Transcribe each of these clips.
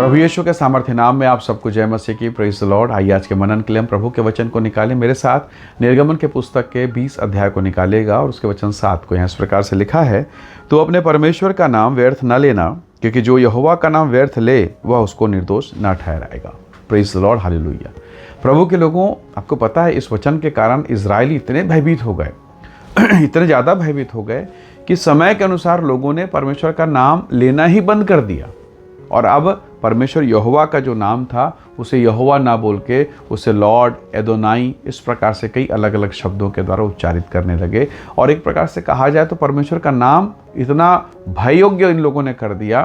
प्रभु यीशु के सामर्थ्य नाम में आप सबको जय मसीह की। Praise the Lord. आइए आज के मनन के लिए हम प्रभु के वचन को निकालें। मेरे साथ निर्गमन के पुस्तक के 20 अध्याय को निकालेगा और उसके वचन 7 को। यहाँ इस प्रकार से लिखा है, तो अपने परमेश्वर का नाम व्यर्थ न लेना, क्योंकि जो यहोवा का नाम व्यर्थ ले वह उसको निर्दोष न ठहराएगा। Praise the lord, hallelujah. प्रभु के लोगों, आपको पता है इस वचन के कारण इजरायली इतने भयभीत हो गए इतने ज़्यादा भयभीत हो गए कि समय के अनुसार लोगों ने परमेश्वर का नाम लेना ही बंद कर दिया। और अब परमेश्वर यहोवा का जो नाम था उसे यहोवा ना बोल के उसे लॉर्ड, एदोनाई, इस प्रकार से कई अलग अलग शब्दों के द्वारा उच्चारित करने लगे। और एक प्रकार से कहा जाए तो परमेश्वर का नाम इतना भययोग्य इन लोगों ने कर दिया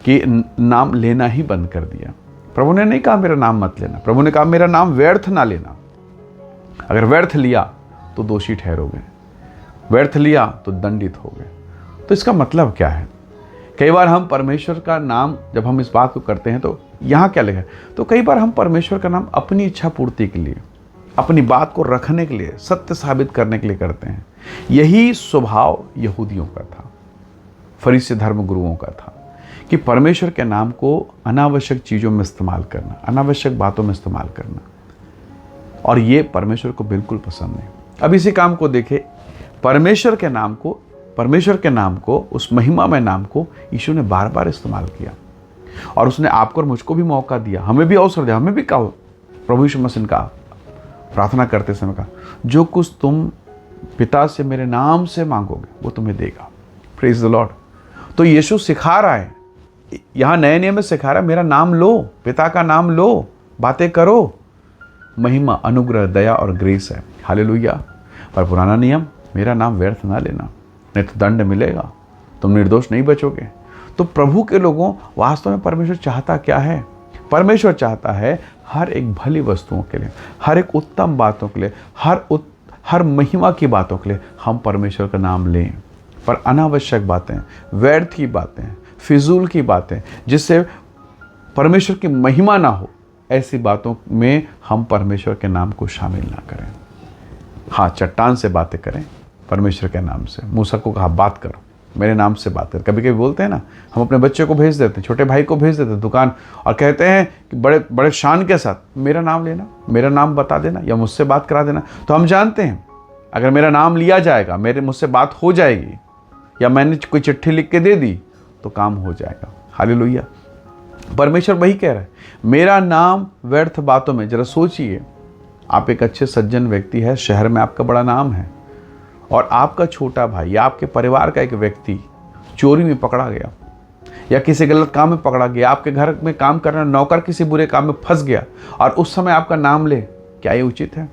कि नाम लेना ही बंद कर दिया। प्रभु ने नहीं कहा मेरा नाम मत लेना, प्रभु ने कहा मेरा नाम व्यर्थ ना लेना। अगर व्यर्थ लिया तो दोषी ठहरोगे, व्यर्थ लिया तो दंडित होगे। तो इसका मतलब क्या है? कई बार हम परमेश्वर का नाम, जब हम इस बात को करते हैं तो यहाँ क्या लिखा है, तो कई बार हम परमेश्वर का नाम अपनी इच्छा पूर्ति के लिए, अपनी बात को रखने के लिए, सत्य साबित करने के लिए करते हैं। यही स्वभाव यहूदियों का था, फरीसी धर्म गुरुओं का था, कि परमेश्वर के नाम को अनावश्यक चीज़ों में इस्तेमाल करना, अनावश्यक बातों में इस्तेमाल करना, और ये परमेश्वर को बिल्कुल पसंद नहीं। अब इसी काम को देखे, परमेश्वर के नाम को, उस महिमामय नाम को यीशु ने बार बार इस्तेमाल किया। और उसने आपको और मुझको भी मौका दिया, हमें भी अवसर दिया। हमें भी कहा, प्रभु यीशु मसीह का प्रार्थना करते समय कहा, जो कुछ तुम पिता से मेरे नाम से मांगोगे वो तुम्हें देगा। Praise the Lord. तो यीशु सिखा रहा है, यहाँ नए नियम में सिखा रहा है, मेरा नाम लो, पिता का नाम लो, बातें करो। महिमा, अनुग्रह, दया और ग्रेस है, हालेलुया। पर पुराना नियम, मेरा नाम व्यर्थ ना लेना, नहीं तो दंड मिलेगा, तुम निर्दोष नहीं बचोगे। तो प्रभु के लोगों, वास्तव में परमेश्वर चाहता क्या है? परमेश्वर चाहता है हर एक भली वस्तुओं के लिए, हर एक उत्तम बातों के लिए, हर महिमा की बातों के लिए हम परमेश्वर का नाम लें। पर अनावश्यक बातें, व्यर्थ की बातें, फिजूल की बातें, जिससे परमेश्वर की महिमा ना हो, ऐसी बातों में हम परमेश्वर के नाम को शामिल ना करें। हाँ, चट्टान से बातें करें परमेश्वर के नाम से। मूसा को कहा बात करो, मेरे नाम से बात कर। कभी कभी बोलते हैं ना, हम अपने बच्चे को भेज देते हैं, छोटे भाई को भेज देते हैं दुकान, और कहते हैं कि बड़े बड़े शान के साथ मेरा नाम लेना, मेरा नाम बता देना, या मुझसे बात करा देना। तो हम जानते हैं अगर मेरा नाम लिया जाएगा, मुझसे बात हो जाएगी, या मैंने कोई चिट्ठी लिख के दे दी तो काम हो जाएगा। हालेलुया। परमेश्वर वही कह रहा है, मेरा नाम व्यर्थ बातों में। जरा सोचिए, आप एक अच्छे सज्जन व्यक्ति है, शहर में आपका बड़ा नाम है, और आपका छोटा भाई या आपके परिवार का एक व्यक्ति चोरी में पकड़ा गया, या किसी गलत काम में पकड़ा गया, आपके घर में काम करना नौकर किसी बुरे काम में फंस गया, और उस समय आपका नाम ले, क्या ये उचित है?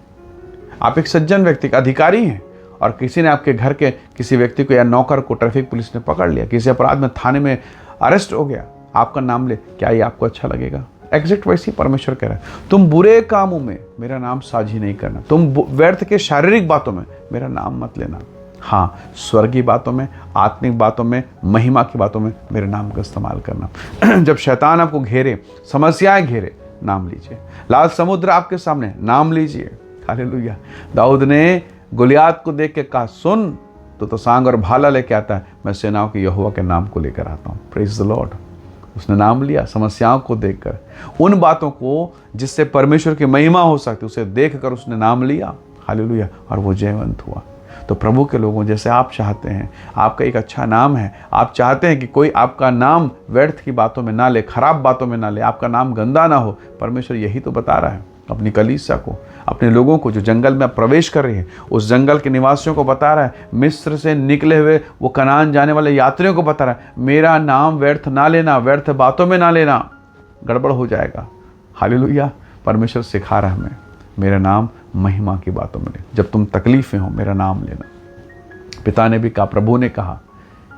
आप एक सज्जन व्यक्ति का अधिकारी हैं, और किसी ने आपके घर के किसी व्यक्ति को या नौकर को ट्रैफिक पुलिस ने पकड़ लिया, किसी अपराध में थाने में अरेस्ट हो गया, आपका नाम ले, क्या ये आपको अच्छा लगेगा? एग्जैक्ट वैसे ही परमेश्वर कह रहा है, तुम बुरे कामों में मेरा नाम साझी नहीं करना, तुम व्यर्थ के शारीरिक बातों में मेरा नाम मत लेना। हाँ, स्वर्गीय बातों में, आत्मिक बातों में, महिमा की बातों में मेरे नाम का इस्तेमाल करना। जब शैतान आपको घेरे, समस्याएं घेरे, नाम लीजिए। लाल समुद्र आपके सामने, नाम लीजिए। हालेलुया। दाऊद ने गोलियात को देख के कहा, सुन, तो सांग और भाला लेके आता है, मैं सेनाओं के यहोवा के नाम को लेकर आता हूँ। Praise the Lord. उसने नाम लिया, समस्याओं को देखकर, उन बातों को जिससे परमेश्वर की महिमा हो सकती, उसे देखकर उसने नाम लिया। हालेलुया। और वो जयवंत हुआ। तो प्रभु के लोगों, जैसे आप चाहते हैं, आपका एक अच्छा नाम है, आप चाहते हैं कि कोई आपका नाम व्यर्थ की बातों में ना ले, खराब बातों में ना ले, आपका नाम गंदा ना हो। परमेश्वर यही तो बता रहा है अपनी कलीसिया को, अपने लोगों को जो जंगल में प्रवेश कर रहे हैं, उस जंगल के निवासियों को बता रहा है, मिस्र से निकले हुए वो कनान जाने वाले यात्रियों को बता रहा है, मेरा नाम व्यर्थ ना लेना, व्यर्थ बातों में ना लेना, गड़बड़ हो जाएगा। हालेलुया। परमेश्वर सिखा रहा है हमें, मेरा नाम महिमा की बातों में ले। जब तुम तकलीफ में हो, मेरा नाम लेना। पिता ने भी कहा, प्रभु ने कहा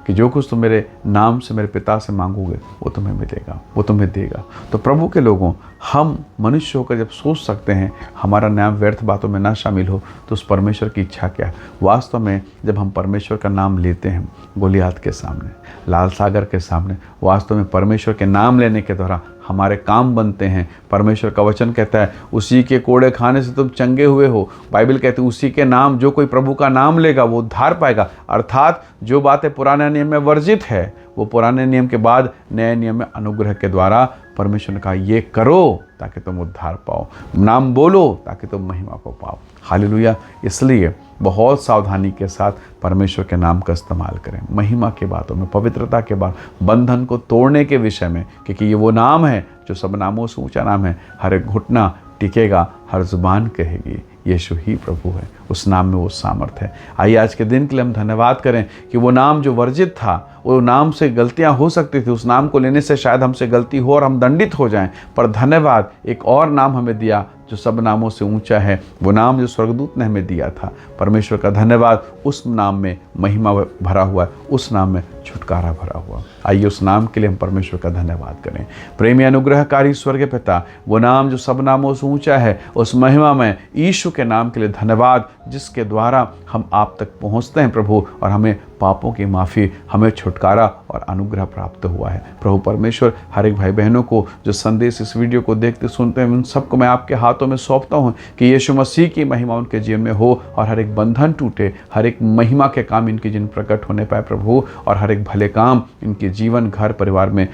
कि जो कुछ तुम मेरे नाम से मेरे पिता से मांगोगे वो तुम्हें मिलेगा, वो तुम्हें देगा। तो प्रभु के लोगों, हम मनुष्य होकर जब सोच सकते हैं हमारा नाम व्यर्थ बातों में ना शामिल हो, तो उस परमेश्वर की इच्छा क्या है? वास्तव में जब हम परमेश्वर का नाम लेते हैं, गोलियात के सामने, लाल सागर के सामने, वास्तव में परमेश्वर के नाम लेने के द्वारा हमारे काम बनते हैं। परमेश्वर का वचन कहता है, उसी के कोड़े खाने से तुम चंगे हुए हो। बाइबल कहती है, उसी के नाम, जो कोई प्रभु का नाम लेगा वो उद्धार पाएगा। अर्थात जो बातें पुराने नियम में वर्जित है, वो पुराने नियम के बाद नए नियम में अनुग्रह के द्वारा परमेश्वर ने कहा ये करो ताकि तुम उद्धार पाओ, नाम बोलो ताकि तुम महिमा को पाओ। हालेलुया। इसलिए बहुत सावधानी के साथ परमेश्वर के नाम का इस्तेमाल करें, महिमा की बातों में, पवित्रता के बाद, बंधन को तोड़ने के विषय में, क्योंकि ये वो नाम है जो सब नामों से ऊंचा नाम है। हर एक घुटना टिकेगा, हर जुबान कहेगी यीशु ही प्रभु है। उस नाम में वो सामर्थ है। आइए आज के दिन के लिए हम धन्यवाद करें कि वो नाम जो वर्जित था, वो नाम से गलतियां हो सकती थी, उस नाम को लेने से शायद हमसे गलती हो और हम दंडित हो जाएं, पर धन्यवाद एक और नाम हमें दिया जो सब नामों से ऊंचा है, वो नाम जो स्वर्गदूत ने हमें दिया था। परमेश्वर का धन्यवाद। उस नाम में महिमा भरा हुआ है, उस नाम में छुटकारा भरा हुआ। आइए उस नाम के लिए हम परमेश्वर का धन्यवाद करें। प्रेमी अनुग्रहकारी स्वर्गीय पिता, वो नाम जो सब नामों से ऊंचा है, उस महिमा में यीशु के नाम के लिए धन्यवाद, जिसके द्वारा हम आप तक पहुंचते हैं प्रभु, और हमें पापों की माफ़ी, हमें छुटकारा और अनुग्रह प्राप्त हुआ है। प्रभु परमेश्वर, हर एक भाई बहनों को जो संदेश इस वीडियो को देखते सुनते हैं, उन सबको मैं आपके हाथों में सौंपता हूँ कि यीशु मसीह की महिमा उनके जीवन में हो और हर एक बंधन टूटे, हर एक महिमा के काम इनके जीवन प्रकट होने पाए प्रभु, और हर एक भले काम इनके जीवन, घर, परिवार में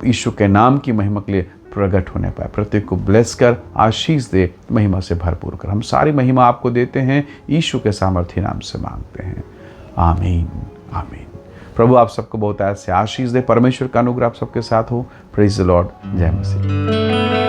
यीशु के नाम की महिमा के लिए प्रकट होने पाए। प्रत्येक को ब्लेस कर, आशीष दे, महिमा से भरपूर कर। हम सारी महिमा आपको देते हैं, यीशु के सामर्थी नाम से मांगते हैं, आमीन आमीन। प्रभु आप सबको बहुत ऐसे आशीष दे। परमेश्वर का अनुग्रह आप सबके साथ हो। Praise the Lord. जय मसीह।